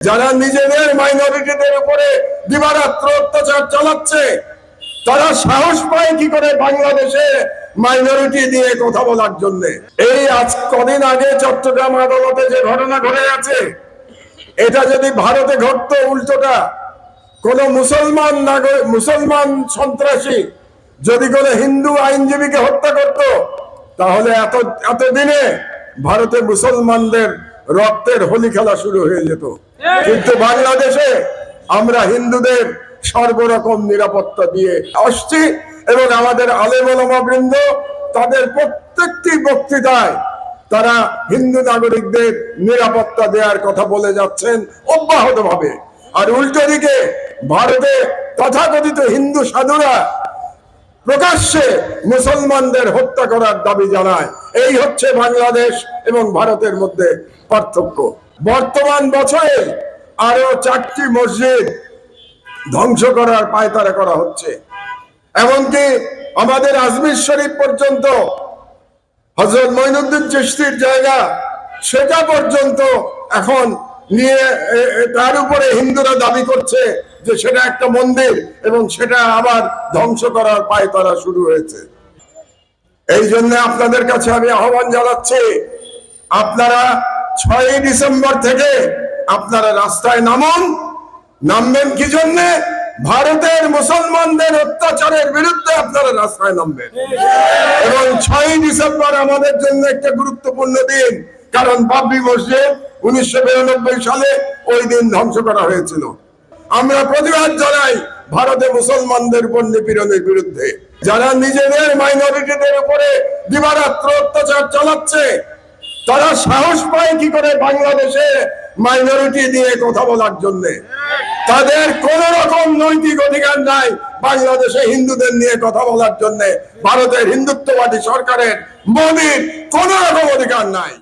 যারা নিজেদের মাইনরিটিদের উপরে দিবারাত্র অত্যাচার চালাচ্ছে তারা সাহস পায় কি করে বাংলাদেশে মাইনরিটি নিয়ে কথা বলার জন্য। এই আজ কদিন আগে চট্টগ্রাম আদালতে যে ঘটনা ঘটে গেছে, এটা যদি ভারতে ঘটতো উল্টোটা, কোন মুসলমান সন্ত্রাসী যদি কোন হিন্দু আইনজীবীকে হত্যা করত, তাহলে এতদিনে ভারতে মুসলমানদের রক্তের হোলি খেলা শুরু হয়ে যেত। কিন্তু বাংলাদেশে আমরা হিন্দুদের সর্বরকম নিরাপত্তা দিয়ে আসছি এবং আমাদের আলেম ওলামা বৃন্দ তাদের প্রত্যেকটি বক্তৃতায় তারা হিন্দু নাগরিকদের নিরাপত্তা দেওয়ার কথা বলে যাচ্ছেন অব্যাহতভাবে। আর উল্টো দিকে ভারতে তথাকথিত হিন্দু সাধুরা প্রকাশ্যে মুসলমানদের হত্যা করার দাবি জানায়। এই হচ্ছে বাংলাদেশ এবং ভারতের মধ্যে পার্থক্য। বর্তমান বছরে আরো 4টি মসজিদ ধ্বংস করার পায়তারা করা হচ্ছে। এমনকি আমাদের আজমির শরীফ পর্যন্ত, হযরত মঈনুদ্দিন চিশতির জায়গা, সেটা পর্যন্ত এখন নিয়ে তার উপরে হিন্দুরা দাবি করছে যে সেটা একটা মন্দির এবং সেটা আবার ধ্বংস করার পায়তারা শুরু হয়েছে। এই জন্য আপনাদের কাছে আমি আহ্বান জানাচ্ছি, আপনারা 6ই ডিসেম্বর থেকে আপনারা রাস্তায় নামবেন কি জন্য? ভারতের মুসলমানদের অত্যাচারের বিরুদ্ধে আপনারা রাস্তায় নামবেন। এবং 6ই ডিসেম্বর আমাদের জন্য একটা গুরুত্বপূর্ণ দিন, কারণ বাবরি মসজিদ 1992 সালে ওই দিন ধ্বংস করা হয়েছিল। আমরা প্রতিবাদ জানাই ভারতে মুসলমানদের উপর নিপীড়নের বিরুদ্ধে। যারা নিজেদের মাইনরিটিদের উপরে দিবারাত্র অত্যাচার চালাচ্ছে তারা সাহস পায় কি করে বাংলাদেশে মাইনরিটি নিয়ে কথা বলার জন্য। তাদের কোন রকম নৈতিক অধিকার নাই বাংলাদেশে হিন্দুদের নিয়ে কথা বলার জন্য। ভারতের হিন্দুত্ববাদী সরকারের, মোদীর কোন রকম অধিকার নাই।